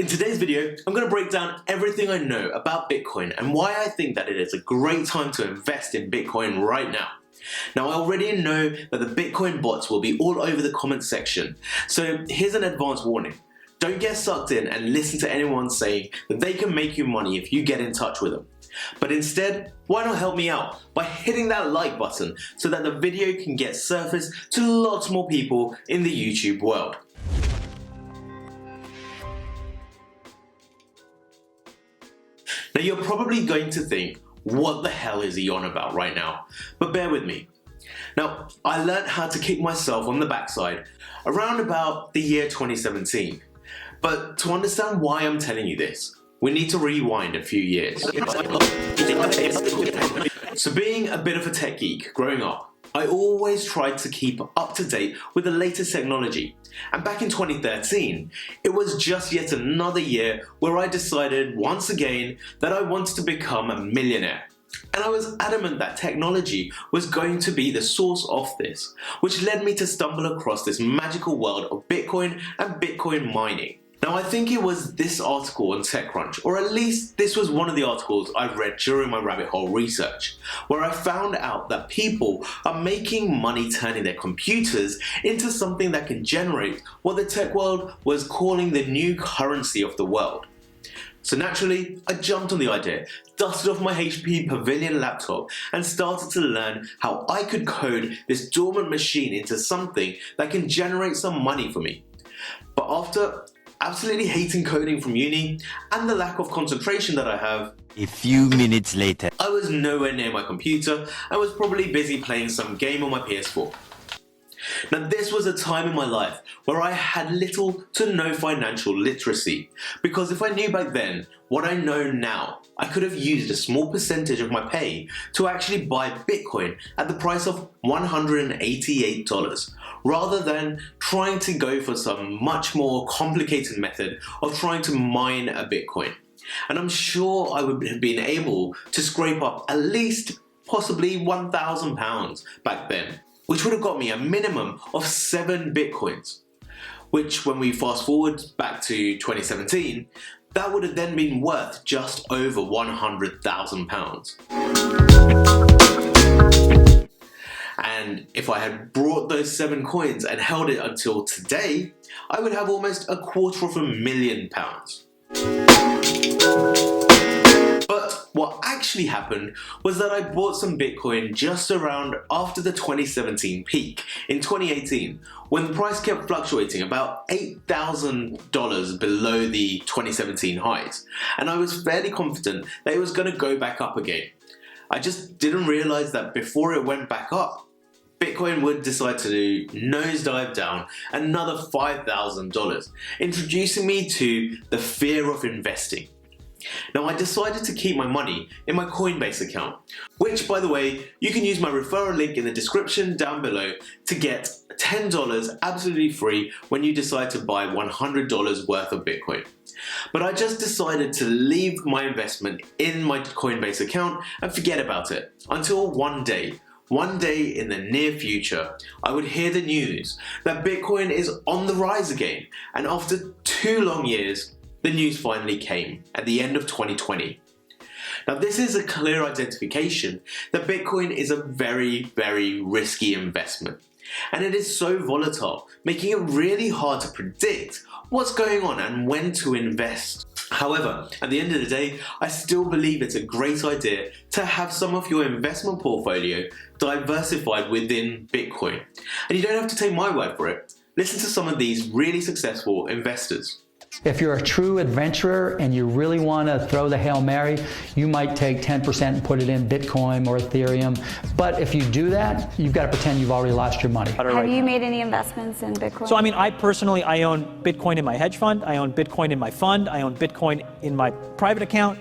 In today's video, I'm going to break down everything I know about Bitcoin and why I think that it is a great time to invest in Bitcoin right now. Now, I already know that the Bitcoin bots will be all over the comment section, so here's an advance warning. Don't get sucked in and listen to anyone saying that they can make you money if you get in touch with them. But instead, why not help me out by hitting that like button so that the video can get surfaced to lots more people in the YouTube world. Now, you're probably going to think, what the hell is he on about right now? But bear with me. Now, I learned how to kick myself on the backside around about the year 2017. But to understand why I'm telling you this, we need to rewind a few years. So being a bit of a tech geek growing up, I always tried to keep up to date with the latest technology. And back in 2013, it was just yet another year where I decided once again that I wanted to become a millionaire. And I was adamant that technology was going to be the source of this, which led me to stumble across this magical world of Bitcoin and Bitcoin mining. Now, I think it was this article on TechCrunch, or at least this was one of the articles I read during my rabbit hole research, where I found out that people are making money turning their computers into something that can generate what the tech world was calling the new currency of the world. So naturally, I jumped on the idea, dusted off my HP Pavilion laptop, and started to learn how I could code this dormant machine into something that can generate some money for me. But after absolutely hating coding from uni and the lack of concentration that I have, a few minutes later, I was nowhere near my computer and was probably busy playing some game on my PS4. Now, this was a time in my life where I had little to no financial literacy, because if I knew back then what I know now, I could have used a small percentage of my pay to actually buy Bitcoin at the price of $188, rather than trying to go for some much more complicated method of trying to mine a Bitcoin. And I'm sure I would have been able to scrape up at least possibly £1,000 back then, which would have got me a minimum of 7 Bitcoins, which when we fast forward back to 2017, that would have then been worth just over £100,000. And if I had brought those 7 coins and held it until today, I would have almost £250,000. But what actually happened was that I bought some Bitcoin just around after the 2017 peak in 2018, when the price kept fluctuating about $8,000 below the 2017 highs, and I was fairly confident that it was going to go back up again. I just didn't realize that before it went back up, Bitcoin would decide to nosedive down another $5,000, introducing me to the fear of investing. Now, I decided to keep my money in my Coinbase account, which, by the way, you can use my referral link in the description down below to get $10 absolutely free when you decide to buy $100 worth of Bitcoin. But I just decided to leave my investment in my Coinbase account and forget about it until one day in the near future, I would hear the news that Bitcoin is on the rise again, and after 2 long years, the news finally came at the end of 2020. Now, this is a clear identification that Bitcoin is a very, very risky investment, and it is so volatile, making it really hard to predict what's going on and when to invest. However, at the end of the day, I still believe it's a great idea to have some of your investment portfolio diversified within Bitcoin. And you don't have to take my word for it. Listen to some of these really successful investors. If you're a true adventurer and you really want to throw the Hail Mary, you might take 10% and put it in Bitcoin or Ethereum. But if you do that, you've got to pretend you've already lost your money. Have you made any investments in Bitcoin? So, I mean, I personally own Bitcoin in my hedge fund. I own Bitcoin in my fund. I own Bitcoin in my private account.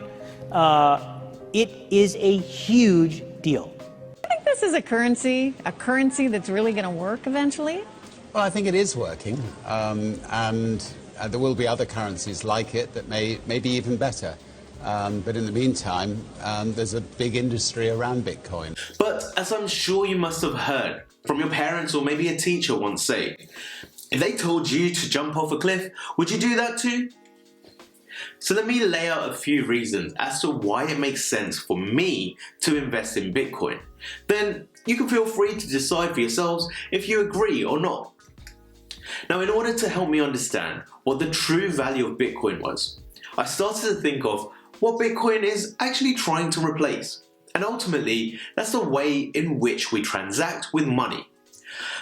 It is a huge deal. I think this is a currency that's really going to work eventually. Well, I think it is working, and there will be other currencies like it that may be even better. But in the meantime, there's a big industry around Bitcoin. But as I'm sure you must have heard from your parents or maybe a teacher once say, if they told you to jump off a cliff, would you do that too? So let me lay out a few reasons as to why it makes sense for me to invest in Bitcoin. Then you can feel free to decide for yourselves if you agree or not. Now, in order to help me understand what the true value of Bitcoin was, I started to think of what Bitcoin is actually trying to replace. And ultimately, that's the way in which we transact with money.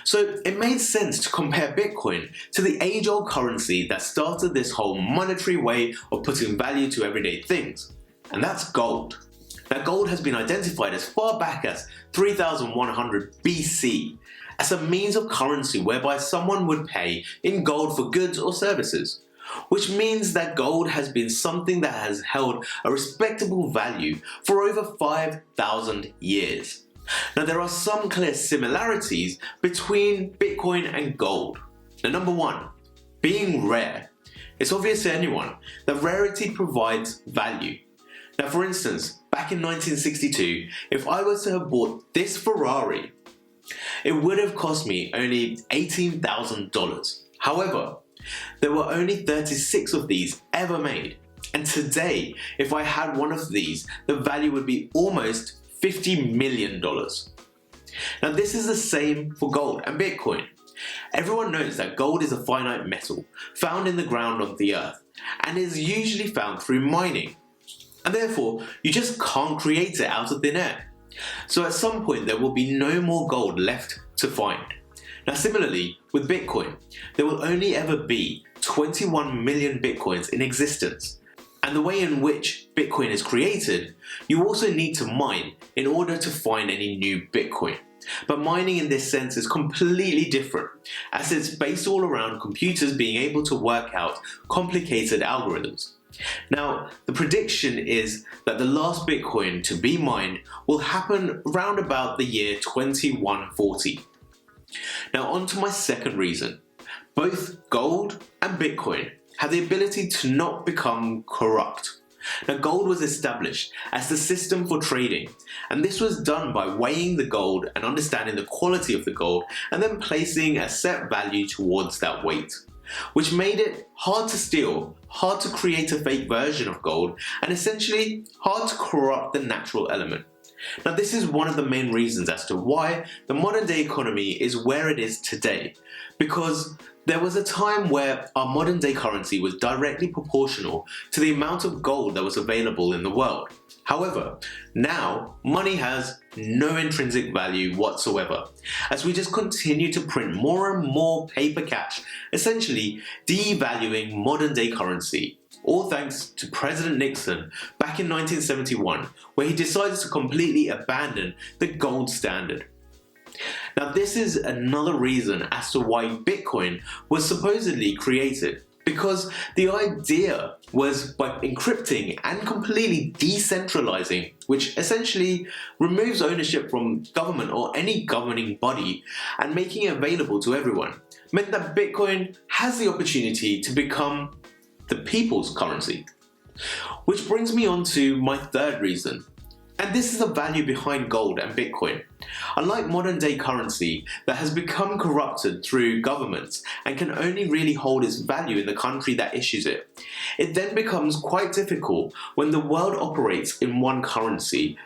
So it made sense to compare Bitcoin to the age-old currency that started this whole monetary way of putting value to everyday things, and that's gold. Now, gold has been identified as far back as 3100 BC as a means of currency whereby someone would pay in gold for goods or services, which means that gold has been something that has held a respectable value for over 5,000 years. Now, there are some clear similarities between Bitcoin and gold. Now, number one, being rare. It's obvious to anyone that rarity provides value. Now, for instance, back in 1962, if I was to have bought this Ferrari, it would have cost me only $18,000. However, there were only 36 of these ever made. And today, if I had one of these, the value would be almost $50 million. Now, this is the same for gold and Bitcoin. Everyone knows that gold is a finite metal found in the ground of the earth and is usually found through mining. And therefore, you just can't create it out of thin air. So at some point, there will be no more gold left to find. Now, similarly, with Bitcoin, there will only ever be 21 million Bitcoins in existence. And the way in which Bitcoin is created, you also need to mine in order to find any new Bitcoin. But mining in this sense is completely different, as it's based all around computers being able to work out complicated algorithms. Now, the prediction is that the last Bitcoin to be mined will happen around about the year 2140. Now, on to my second reason. Both gold and Bitcoin have the ability to not become corrupt. Now, gold was established as the system for trading, and this was done by weighing the gold and understanding the quality of the gold and then placing a set value towards that weight, which made it hard to steal, hard to create a fake version of gold, and essentially hard to corrupt the natural element. Now, this is one of the main reasons as to why the modern day economy is where it is today, because there was a time where our modern day currency was directly proportional to the amount of gold that was available in the world. However, now money has no intrinsic value whatsoever, as we just continue to print more and more paper cash, essentially devaluing modern day currency. All thanks to President Nixon back in 1971, where he decided to completely abandon the gold standard. Now, this is another reason as to why Bitcoin was supposedly created, because the idea was by encrypting and completely decentralizing, which essentially removes ownership from government or any governing body and making it available to everyone, meant that Bitcoin has the opportunity to become the people's currency. Which brings me on to my third reason. And this is the value behind gold and Bitcoin. Unlike modern day currency that has become corrupted through governments and can only really hold its value in the country that issues it, it then becomes quite difficult when the world operates in one currency.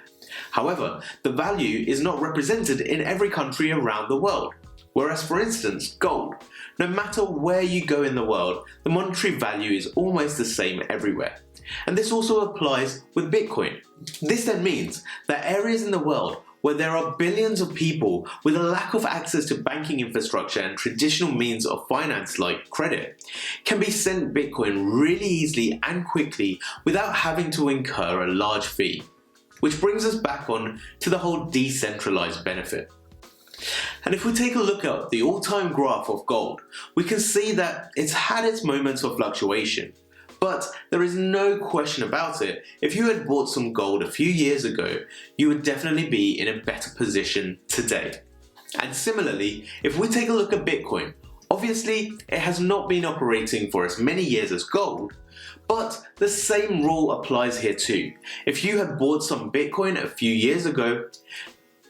However, the value is not represented in every country around the world. Whereas, for instance, gold, no matter where you go in the world, the monetary value is almost the same everywhere. And this also applies with Bitcoin. This then means that areas in the world where there are billions of people with a lack of access to banking infrastructure and traditional means of finance like credit can be sent Bitcoin really easily and quickly without having to incur a large fee. Which brings us back on to the whole decentralized benefit. And if we take a look at the all-time graph of gold, we can see that it's had its moments of fluctuation. But there is no question about it, if you had bought some gold a few years ago, you would definitely be in a better position today. And similarly, if we take a look at Bitcoin, obviously it has not been operating for as many years as gold, but the same rule applies here too. If you had bought some Bitcoin a few years ago,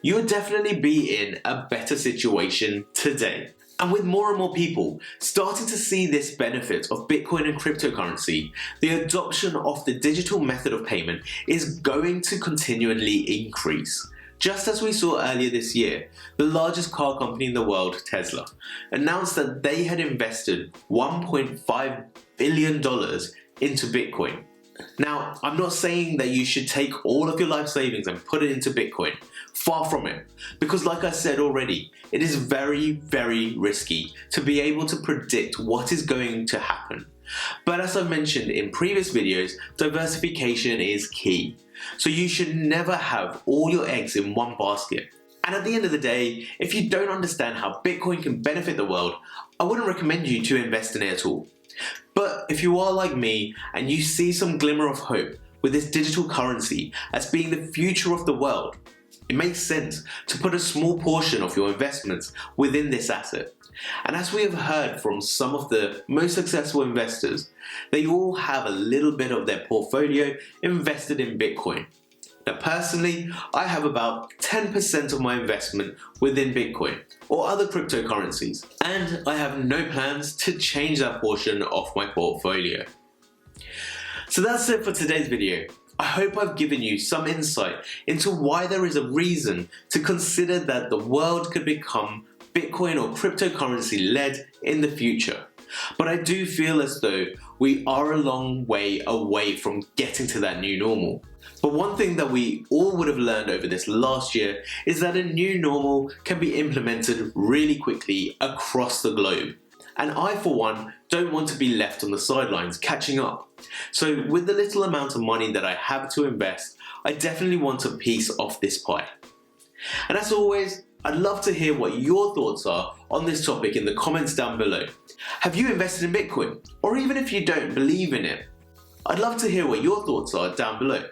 you would definitely be in a better situation today. And with more and more people starting to see this benefit of Bitcoin and cryptocurrency, the adoption of the digital method of payment is going to continually increase. Just as we saw earlier this year, the largest car company in the world, Tesla, announced that they had invested $1.5 billion into Bitcoin. Now, I'm not saying that you should take all of your life savings and put it into Bitcoin. Far from it. Because like I said already, it is very, very risky to be able to predict what is going to happen. But as I've mentioned in previous videos, diversification is key. So you should never have all your eggs in one basket. And at the end of the day, if you don't understand how Bitcoin can benefit the world, I wouldn't recommend you to invest in it at all. But if you are like me and you see some glimmer of hope with this digital currency as being the future of the world, it makes sense to put a small portion of your investments within this asset. And as we have heard from some of the most successful investors, they all have a little bit of their portfolio invested in Bitcoin. Now personally, I have about 10% of my investment within Bitcoin or other cryptocurrencies, and I have no plans to change that portion of my portfolio. So that's it for today's video. I hope I've given you some insight into why there is a reason to consider that the world could become Bitcoin or cryptocurrency led in the future. But I do feel as though we are a long way away from getting to that new normal. But one thing that we all would have learned over this last year is that a new normal can be implemented really quickly across the globe. And I, for one, don't want to be left on the sidelines catching up. So with the little amount of money that I have to invest, I definitely want a piece of this pie. And as always, I'd love to hear what your thoughts are on this topic in the comments down below. Have you invested in Bitcoin? Or even if you don't believe in it, I'd love to hear what your thoughts are down below.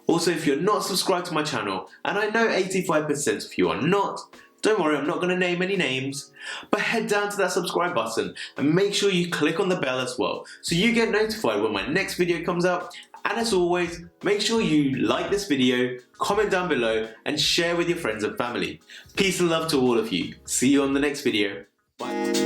Also, if you're not subscribed to my channel, and I know 85% of you are not, don't worry, I'm not going to name any names, but head down to that subscribe button and make sure you click on the bell as well, so you get notified when my next video comes out. And as always, make sure you like this video, comment down below, and share with your friends and family. Peace and love to all of you. See you on the next video. Bye.